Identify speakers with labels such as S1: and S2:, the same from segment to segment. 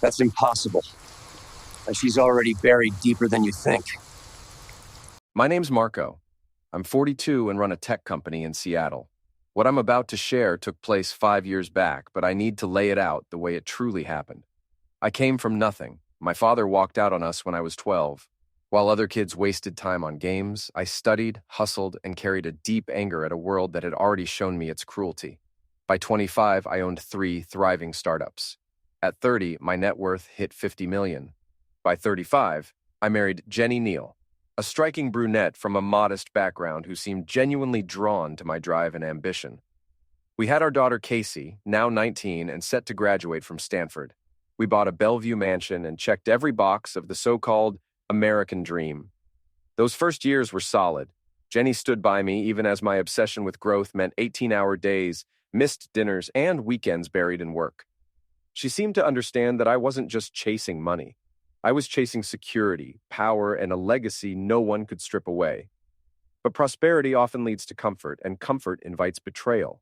S1: That's impossible. She's already buried deeper than you think.
S2: My name's Marco. I'm 42 and run a tech company in Seattle. What I'm about to share took place 5 years back, but I need to lay it out the way it truly happened. I came from nothing. My father walked out on us when I was 12. While other kids wasted time on games, I studied, hustled, and carried a deep anger at a world that had already shown me its cruelty. By 25, I owned 3 thriving startups. At 30, my net worth hit $50 million. By 35, I married Jenny Neal, a striking brunette from a modest background who seemed genuinely drawn to my drive and ambition. We had our daughter Casey, now 19 and set to graduate from Stanford. We bought a Bellevue mansion and checked every box of the so-called American dream. Those first years were solid. Jenny stood by me even as my obsession with growth meant 18-hour days, missed dinners, and weekends buried in work. She seemed to understand that I wasn't just chasing money. I was chasing security, power, and a legacy no one could strip away. But prosperity often leads to comfort, and comfort invites betrayal.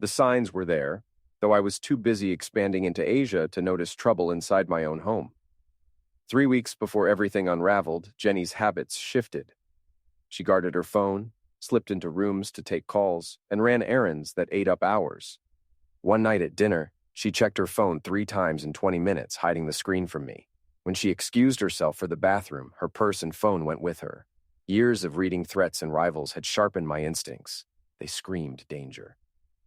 S2: The signs were there, though I was too busy expanding into Asia to notice trouble inside my own home. 3 weeks before everything unraveled, Jenny's habits shifted. She guarded her phone, slipped into rooms to take calls, and ran errands that ate up hours. One night at dinner, she checked her phone 3 times in 20 minutes, hiding the screen from me. When she excused herself for the bathroom, her purse and phone went with her. Years of reading threats and rivals had sharpened my instincts. They screamed danger.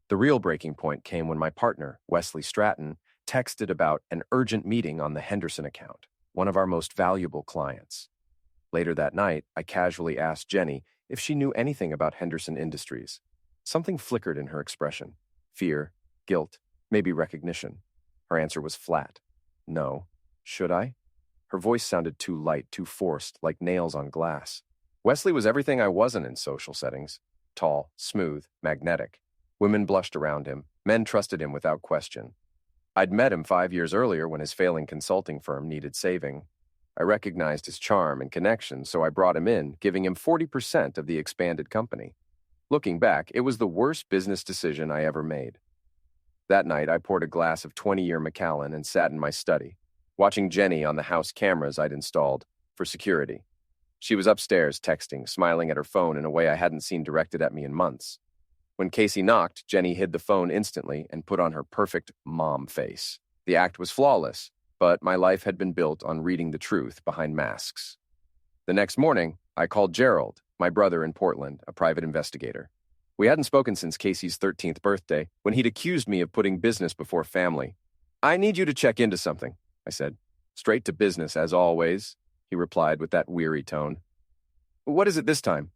S2: The real breaking point came when my partner, Wesley Stratton, texted about an urgent meeting on the Henderson account, one of our most valuable clients. Later that night, I casually asked Jenny if she knew anything about Henderson Industries. Something flickered in her expression. Fear, guilt, maybe recognition. Her answer was flat. No. Should I? Her voice sounded too light, too forced, like nails on glass. Wesley was everything I wasn't in social settings. Tall, smooth, magnetic. Women blushed around him. Men trusted him without question. I'd met him 5 years earlier when his failing consulting firm needed saving. I recognized his charm and connection, so I brought him in, giving him 40% of the expanded company. Looking back, it was the worst business decision I ever made. That night, I poured a glass of 20-year Macallan and sat in my study, watching Jenny on the house cameras I'd installed for security. She was upstairs texting, smiling at her phone in a way I hadn't seen directed at me in months. When Casey knocked, Jenny hid the phone instantly and put on her perfect mom face. The act was flawless, but my life had been built on reading the truth behind masks. The next morning, I called Gerald, my brother in Portland, a private investigator. We hadn't spoken since Casey's 13th birthday, when he'd accused me of putting business before family. "I need you to check into something," I said. "Straight to business, as always," he replied with that weary tone. "What is it this time?"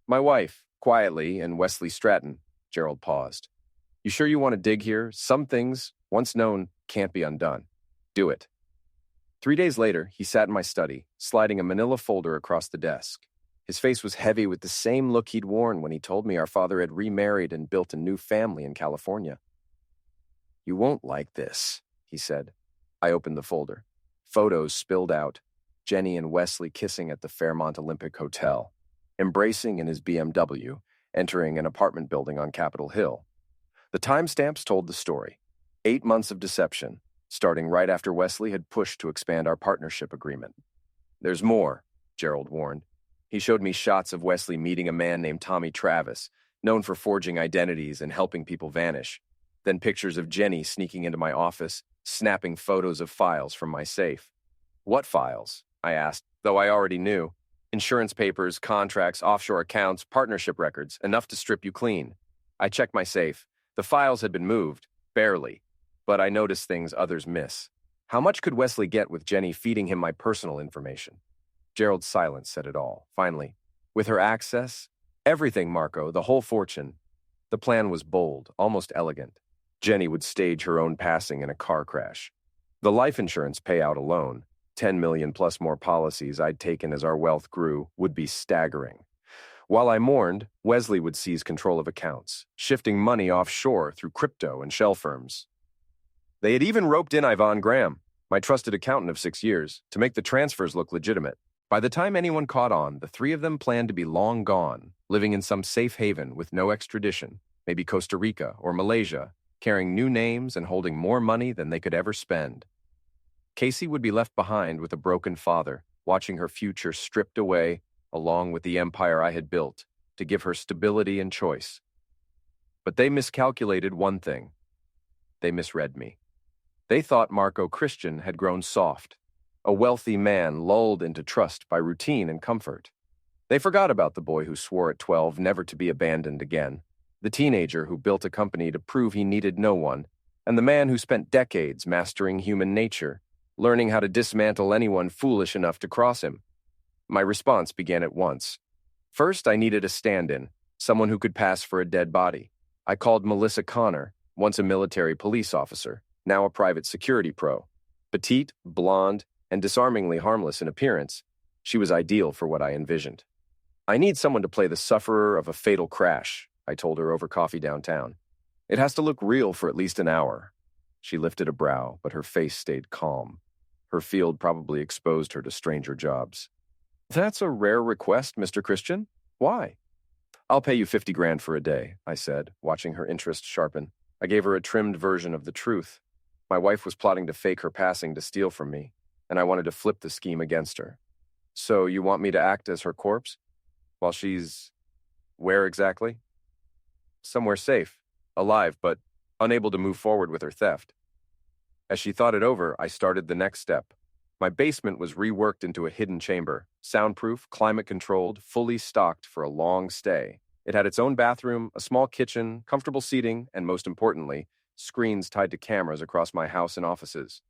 S2: "My wife, quietly, and Wesley Stratton." Gerald paused. "You sure you want to dig here? Some things, once known, can't be undone. Do it." 3 days later, he sat in my study, sliding a manila folder across the desk. His face was heavy with the same look he'd worn when he told me our father had remarried and built a new family in California. "You won't like this," he said. I opened the folder. Photos spilled out. Jenny and Wesley kissing at the Fairmont Olympic Hotel, embracing in his BMW, entering an apartment building on Capitol Hill. The timestamps told the story. 8 months of deception, starting right after Wesley had pushed to expand our partnership agreement. "There's more," Gerald warned. He showed me shots of Wesley meeting a man named Tommy Travis, known for forging identities and helping people vanish. Then pictures of Jenny sneaking into my office, snapping photos of files from my safe. "What files?" I asked, though I already knew. "Insurance papers, contracts, offshore accounts, partnership records, enough to strip you clean." I checked my safe. The files had been moved, barely, but I noticed things others miss. How much could Wesley get with Jenny feeding him my personal information? Gerald's silence said it all. Finally, with her access, everything, Marco, the whole fortune. The plan was bold, almost elegant. Jenny would stage her own passing in a car crash. The life insurance payout alone, 10 million plus more policies I'd taken as our wealth grew, would be staggering. While I mourned, Wesley would seize control of accounts, shifting money offshore through crypto and shell firms. They had even roped in Ivan Graham, my trusted accountant of 6 years, to make the transfers look legitimate. By the time anyone caught on, the 3 of them planned to be long gone, living in some safe haven with no extradition, maybe Costa Rica or Malaysia, carrying new names and holding more money than they could ever spend. Casey would be left behind with a broken father, watching her future stripped away, along with the empire I had built, to give her stability and choice. But they miscalculated one thing. They misread me. They thought Marco Christian had grown soft, a wealthy man lulled into trust by routine and comfort. They forgot about the boy who swore at 12 never to be abandoned again, the teenager who built a company to prove he needed no one, and the man who spent decades mastering human nature, learning how to dismantle anyone foolish enough to cross him. My response began at once. First, I needed a stand-in, someone who could pass for a dead body. I called Melissa Connor, once a military police officer, now a private security pro. Petite, blonde, and disarmingly harmless in appearance, she was ideal for what I envisioned. I need someone to play the sufferer of a fatal crash, I told her over coffee downtown. It has to look real for at least an hour. She lifted a brow, but her face stayed calm. Her field probably exposed her to stranger jobs. That's a rare request, Mr. Christian. Why? I'll pay you 50 grand for a day, I said, watching her interest sharpen. I gave her a trimmed version of the truth. My wife was plotting to fake her passing to steal from me, and I wanted to flip the scheme against her. So you want me to act as her corpse? While she's... where exactly? Somewhere safe, alive, but unable to move forward with her theft. As she thought it over, I started the next step. My basement was reworked into a hidden chamber, soundproof, climate-controlled, fully stocked for a long stay. It had its own bathroom, a small kitchen, comfortable seating, and most importantly, screens tied to cameras across my house and offices.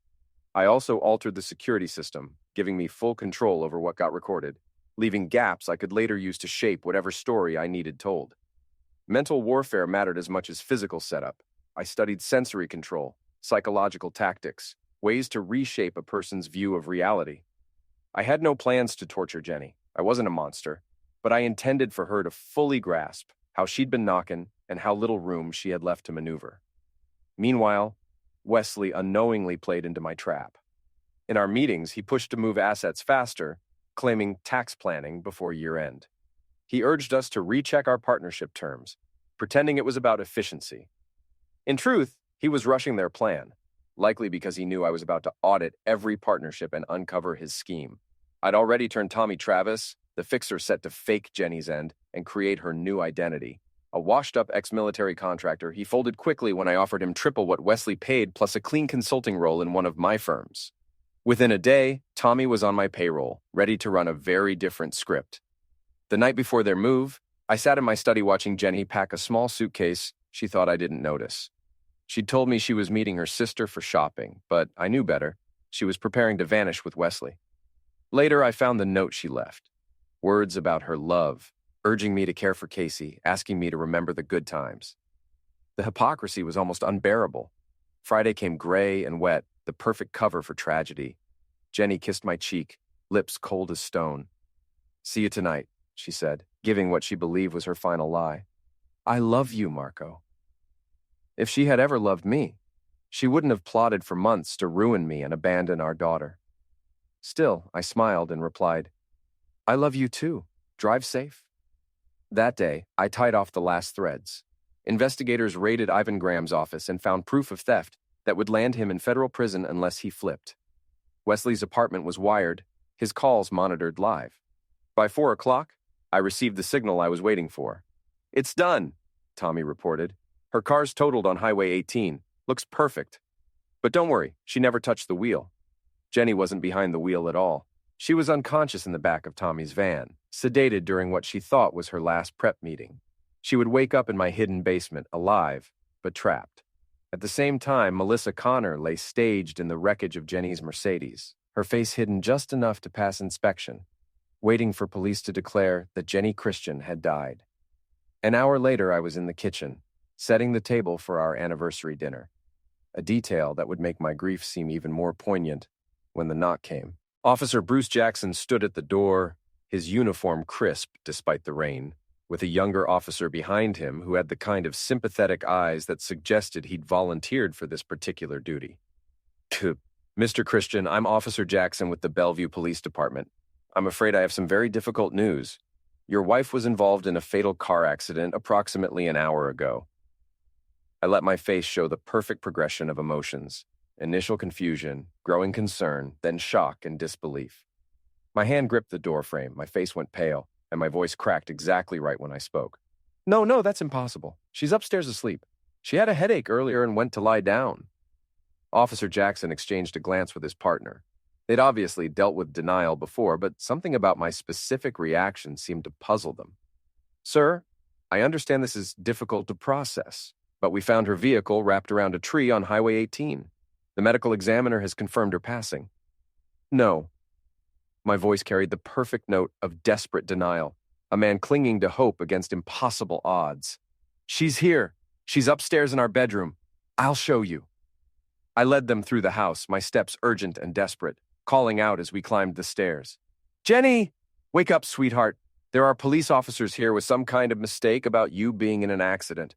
S2: I also altered the security system, giving me full control over what got recorded, leaving gaps I could later use to shape whatever story I needed told. Mental warfare mattered as much as physical setup. I studied sensory control, psychological tactics, ways to reshape a person's view of reality. I had no plans to torture Jenny. I wasn't a monster, but I intended for her to fully grasp how she'd been knocking and how little room she had left to maneuver. Meanwhile, Wesley unknowingly played into my trap. In our meetings, he pushed to move assets faster, claiming tax planning before year-end. He urged us to recheck our partnership terms, pretending it was about efficiency. In truth, he was rushing their plan, likely because he knew I was about to audit every partnership and uncover his scheme. I'd already turned Tommy Travis, the fixer set to fake Jenny's end and create her new identity. A washed-up ex-military contractor, he folded quickly when I offered him triple what Wesley paid plus a clean consulting role in one of my firms. Within a day, Tommy was on my payroll, ready to run a very different script. The night before their move, I sat in my study watching Jenny pack a small suitcase she thought I didn't notice. She'd told me she was meeting her sister for shopping, but I knew better. She was preparing to vanish with Wesley. Later, I found the note she left. Words about her love, urging me to care for Casey, asking me to remember the good times. The hypocrisy was almost unbearable. Friday came gray and wet, the perfect cover for tragedy. Jenny kissed my cheek, lips cold as stone. "See you tonight," she said, giving what she believed was her final lie. "I love you, Marco." If she had ever loved me, she wouldn't have plotted for months to ruin me and abandon our daughter. Still, I smiled and replied, "I love you too. Drive safe." That day, I tied off the last threads. Investigators raided Ivan Graham's office and found proof of theft that would land him in federal prison unless he flipped. Wesley's apartment was wired, his calls monitored live. By 4 o'clock, I received the signal I was waiting for. "It's done," Tommy reported. "Her car's totaled on Highway 18. Looks perfect. But don't worry, she never touched the wheel." Jenny wasn't behind the wheel at all. She was unconscious in the back of Tommy's van, sedated during what she thought was her last prep meeting. She would wake up in my hidden basement, alive, but trapped. At the same time, Melissa Connor lay staged in the wreckage of Jenny's Mercedes, her face hidden just enough to pass inspection, waiting for police to declare that Jenny Christian had died. An hour later, I was in the kitchen, setting the table for our anniversary dinner, a detail that would make my grief seem even more poignant when the knock came. Officer Bruce Jackson stood at the door, his uniform crisp despite the rain, with a younger officer behind him who had the kind of sympathetic eyes that suggested he'd volunteered for this particular duty. "Mr. Christian, I'm Officer Jackson with the Bellevue Police Department. I'm afraid I have some very difficult news. Your wife was involved in a fatal car accident approximately an hour ago." I let my face show the perfect progression of emotions. Initial confusion, growing concern, then shock and disbelief. My hand gripped the door frame, my face went pale, and my voice cracked exactly right when I spoke. No, that's impossible. She's upstairs asleep. She had a headache earlier and went to lie down. Officer Jackson exchanged a glance with his partner. They'd obviously dealt with denial before, but something about my specific reaction seemed to puzzle them. Sir, I understand this is difficult to process, but we found her vehicle wrapped around a tree on Highway 18. The medical examiner has confirmed her passing. No. My voice carried the perfect note of desperate denial, a man clinging to hope against impossible odds. She's here. She's upstairs in our bedroom. I'll show you. I led them through the house, my steps urgent and desperate, calling out as we climbed the stairs. Jenny! Wake up, sweetheart. There are police officers here with some kind of mistake about you being in an accident.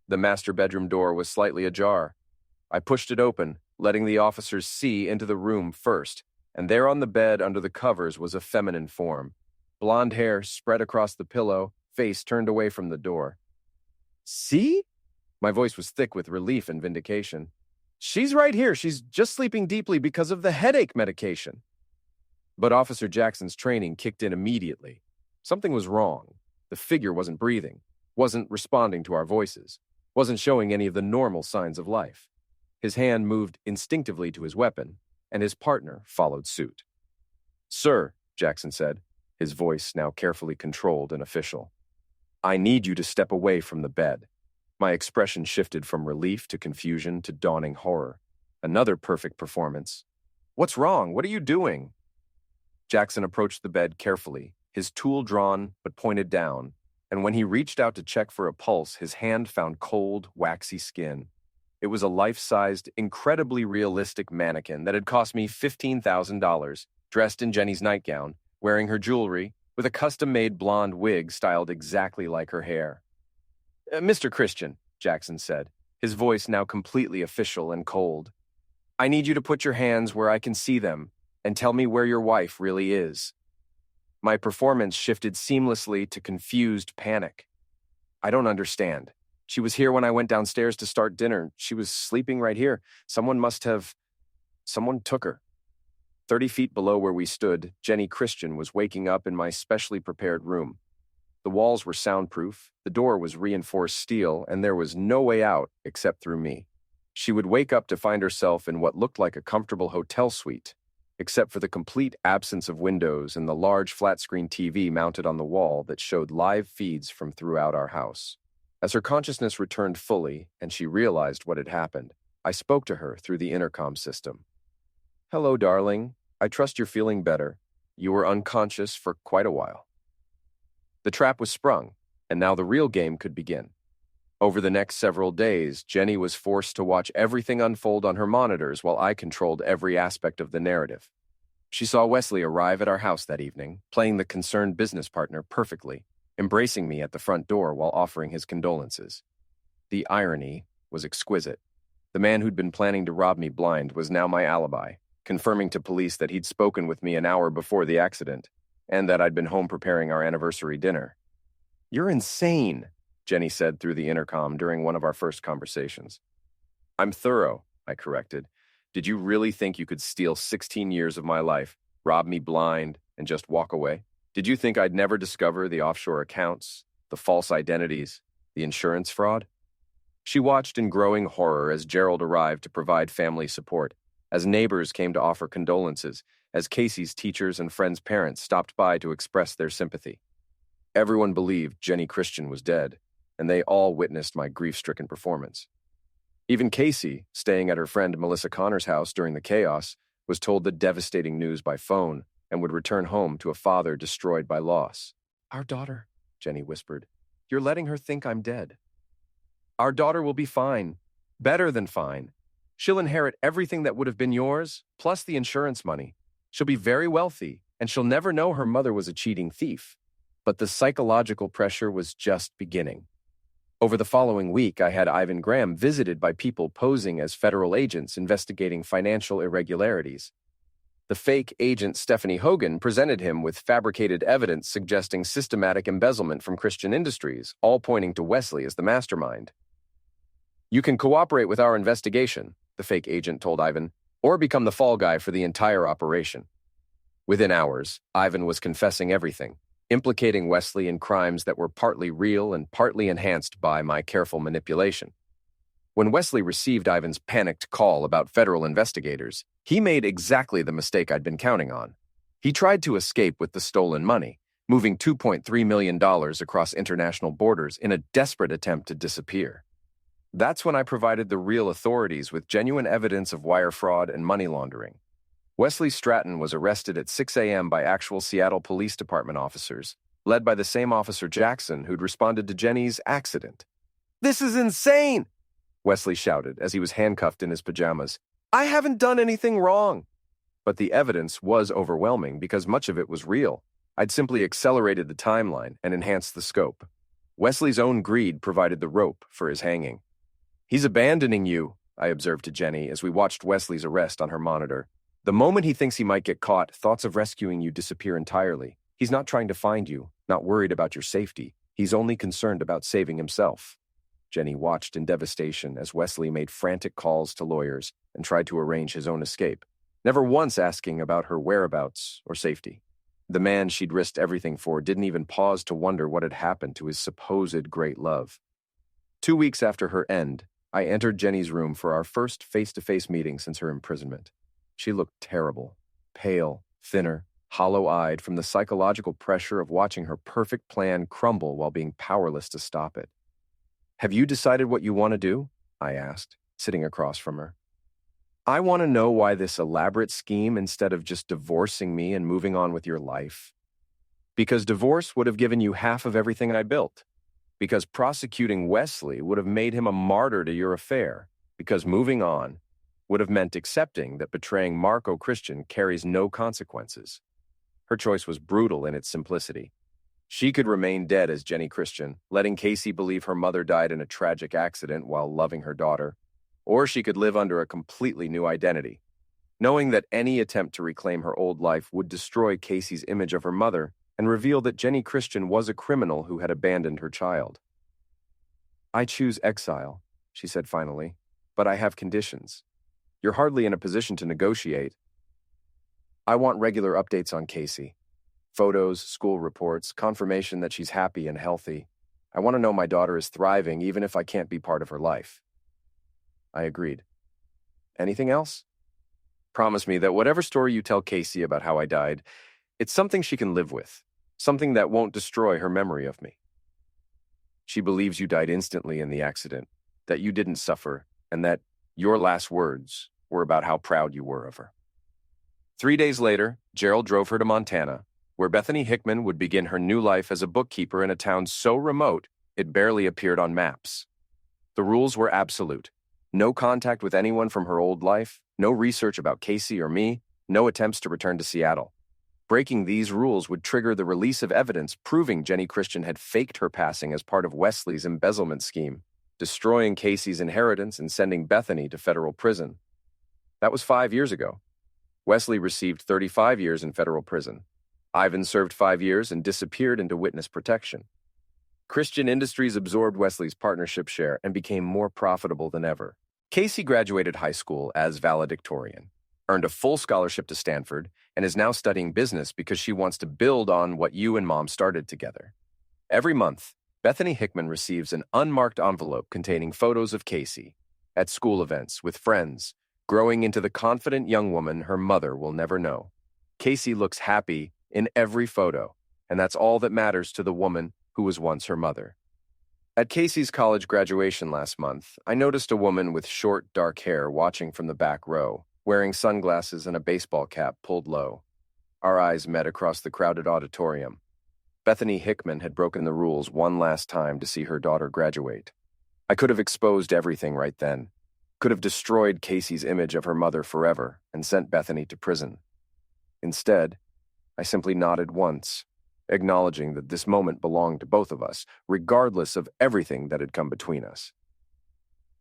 S2: The master bedroom door was slightly ajar. I pushed it open, letting the officers see into the room first, and there on the bed under the covers was a feminine form. Blonde hair spread across the pillow, face turned away from the door. See? My voice was thick with relief and vindication. She's right here. She's just sleeping deeply because of the headache medication. But Officer Jackson's training kicked in immediately. Something was wrong. The figure wasn't breathing, wasn't responding to our voices, wasn't showing any of the normal signs of life. His hand moved instinctively to his weapon, and his partner followed suit. Sir, Jackson said, his voice now carefully controlled and official, I need you to step away from the bed. My expression shifted from relief to confusion to dawning horror. Another perfect performance. What's wrong? What are you doing? Jackson approached the bed carefully, his tool drawn but pointed down, and when he reached out to check for a pulse, his hand found cold, waxy skin. It was a life-sized, incredibly realistic mannequin that had cost me $15,000, dressed in Jenny's nightgown, wearing her jewelry, with a custom-made blonde wig styled exactly like her hair. Mr. Christian, Jackson said, his voice now completely official and cold. I need you to put your hands where I can see them and tell me where your wife really is. My performance shifted seamlessly to confused panic. I don't understand. She was here when I went downstairs to start dinner. She was sleeping right here. Someone took her. 30 feet below where we stood, Jenny Christian was waking up in my specially prepared room. The walls were soundproof, the door was reinforced steel, and there was no way out except through me. She would wake up to find herself in what looked like a comfortable hotel suite, except for the complete absence of windows and the large flat-screen TV mounted on the wall that showed live feeds from throughout our house. As her consciousness returned fully and she realized what had happened, I spoke to her through the intercom system. Hello, darling. I trust you're feeling better. You were unconscious for quite a while. The trap was sprung, and now the real game could begin. Over the next several days, Jenny was forced to watch everything unfold on her monitors while I controlled every aspect of the narrative. She saw Wesley arrive at our house that evening, playing the concerned business partner perfectly, embracing me at the front door while offering his condolences. The irony was exquisite. The man who'd been planning to rob me blind was now my alibi, confirming to police that he'd spoken with me an hour before the accident, and that I'd been home preparing our anniversary dinner. You're insane, Jenny said through the intercom during one of our first conversations. I'm thorough, I corrected. Did you really think you could steal 16 years of my life, rob me blind, and just walk away? Did you think I'd never discover the offshore accounts, the false identities, the insurance fraud? She watched in growing horror as Gerald arrived to provide family support, as neighbors came to offer condolences, as Casey's teachers and friends' parents stopped by to express their sympathy. Everyone believed Jenny Christian was dead, and they all witnessed my grief-stricken performance. Even Casey, staying at her friend Melissa Connor's house during the chaos, was told the devastating news by phone and would return home to a father destroyed by loss. Our daughter, Jenny whispered. You're letting her think I'm dead. Our daughter will be fine. Better than fine. She'll inherit everything that would have been yours, plus the insurance money. She'll be very wealthy, and she'll never know her mother was a cheating thief. But the psychological pressure was just beginning. Over the following week, I had Ivan Graham visited by people posing as federal agents investigating financial irregularities. The fake agent Stephanie Hogan presented him with fabricated evidence suggesting systematic embezzlement from Christian Industries, all pointing to Wesley as the mastermind. You can cooperate with our investigation, the fake agent told Ivan, or become the fall guy for the entire operation. Within hours, Ivan was confessing everything, implicating Wesley in crimes that were partly real and partly enhanced by my careful manipulation. When Wesley received Ivan's panicked call about federal investigators, he made exactly the mistake I'd been counting on. He tried to escape with the stolen money, moving $2.3 million across international borders in a desperate attempt to disappear. That's when I provided the real authorities with genuine evidence of wire fraud and money laundering. Wesley Stratton was arrested at 6 a.m. by actual Seattle Police Department officers, led by the same Officer Jackson who'd responded to Jenny's accident. "This is insane!" Wesley shouted as he was handcuffed in his pajamas. "I haven't done anything wrong." But the evidence was overwhelming because much of it was real. I'd simply accelerated the timeline and enhanced the scope. Wesley's own greed provided the rope for his hanging. "He's abandoning you," I observed to Jenny as we watched Wesley's arrest on her monitor. "The moment he thinks he might get caught, thoughts of rescuing you disappear entirely. He's not trying to find you, not worried about your safety. He's only concerned about saving himself." Jenny watched in devastation as Wesley made frantic calls to lawyers and tried to arrange his own escape, never once asking about her whereabouts or safety. The man she'd risked everything for didn't even pause to wonder what had happened to his supposed great love. 2 weeks after her end, I entered Jenny's room for our first face-to-face meeting since her imprisonment. She looked terrible, pale, thinner, hollow-eyed from the psychological pressure of watching her perfect plan crumble while being powerless to stop it. "Have you decided what you want to do?" I asked, sitting across from her. "I want to know why this elaborate scheme instead of just divorcing me and moving on with your life. Because divorce would have given you half of everything I built. Because prosecuting Wesley would have made him a martyr to your affair. Because moving on would have meant accepting that betraying Marco Christian carries no consequences." Her choice was brutal in its simplicity. She could remain dead as Jenny Christian, letting Casey believe her mother died in a tragic accident while loving her daughter, or she could live under a completely new identity, knowing that any attempt to reclaim her old life would destroy Casey's image of her mother and reveal that Jenny Christian was a criminal who had abandoned her child. "I choose exile," she said finally, "but I have conditions. You're hardly in a position to negotiate. I want regular updates on Casey. Photos, school reports, confirmation that she's happy and healthy. I want to know my daughter is thriving even if I can't be part of her life." I agreed. "Anything else?" "Promise me that whatever story you tell Casey about how I died, it's something she can live with, something that won't destroy her memory of me. She believes you died instantly in the accident, that you didn't suffer, and that your last words were about how proud you were of her." 3 days later, Gerald drove her to Montana, where Bethany Hickman would begin her new life as a bookkeeper in a town so remote it barely appeared on maps. The rules were absolute. No contact with anyone from her old life, no research about Casey or me, no attempts to return to Seattle. Breaking these rules would trigger the release of evidence proving Jenny Christian had faked her passing as part of Wesley's embezzlement scheme, destroying Casey's inheritance and sending Bethany to federal prison. That was 5 years ago. Wesley received 35 years in federal prison. Ivan served 5 years and disappeared into witness protection. Christian Industries absorbed Wesley's partnership share and became more profitable than ever. Casey graduated high school as valedictorian, earned a full scholarship to Stanford, and is now studying business because she wants to build on what you and Mom started together. Every month, Bethany Hickman receives an unmarked envelope containing photos of Casey at school events with friends, growing into the confident young woman her mother will never know. Casey looks happy in every photo, and that's all that matters to the woman who was once her mother. At Casey's college graduation last month, I noticed a woman with short, dark hair watching from the back row, wearing sunglasses and a baseball cap pulled low. Our eyes met across the crowded auditorium. Bethany Hickman had broken the rules one last time to see her daughter graduate. I could have exposed everything right then, could have destroyed Casey's image of her mother forever and sent Bethany to prison. Instead, I simply nodded once, acknowledging that this moment belonged to both of us, regardless of everything that had come between us.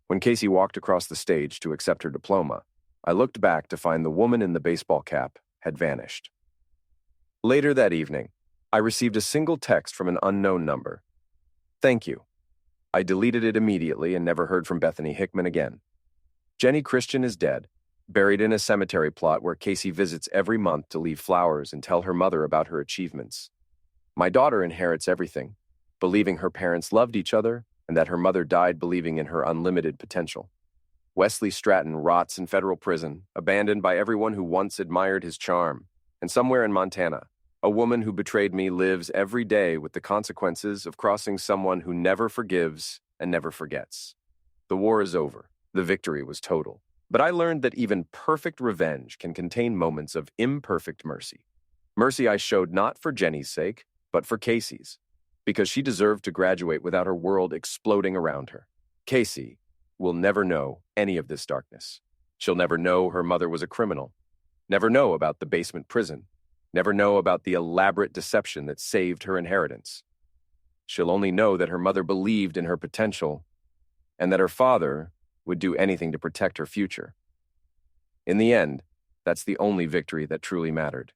S2: When Casey walked across the stage to accept her diploma, I looked back to find the woman in the baseball cap had vanished. Later that evening, I received a single text from an unknown number. "Thank you." I deleted it immediately and never heard from Bethany Hickman again. Jenny Christian is dead, buried in a cemetery plot where Casey visits every month to leave flowers and tell her mother about her achievements. My daughter inherits everything, believing her parents loved each other and that her mother died believing in her unlimited potential. Wesley Stratton rots in federal prison, abandoned by everyone who once admired his charm. And somewhere in Montana, a woman who betrayed me lives every day with the consequences of crossing someone who never forgives and never forgets. The war is over. The victory was total. But I learned that even perfect revenge can contain moments of imperfect mercy. Mercy I showed not for Jenny's sake, but for Casey's, because she deserved to graduate without her world exploding around her. Casey will never know any of this darkness. She'll never know her mother was a criminal, never know about the basement prison, never know about the elaborate deception that saved her inheritance. She'll only know that her mother believed in her potential and that her father would do anything to protect her future. In the end, that's the only victory that truly mattered.